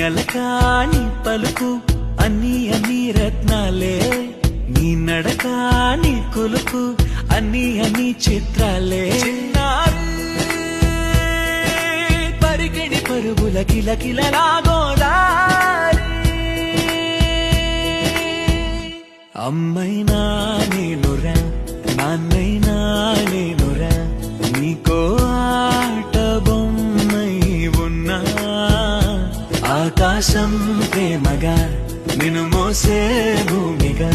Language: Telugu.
అలకాని పలుకు అన్ని అన్ని రత్నాలే, నీ నడక నీ కులుకు అన్ని అన్ని చిత్రాలే. పరిగిణి పరుగుల కిలకిలలాగోదారి, అమ్మైనా నేనురా నాన్నైనా నేనురా, నీకో ఆట బొమ్మై ఉన్నా. ఆకాశం ప్రేమగా నిన్ను మోసే భూమిగా,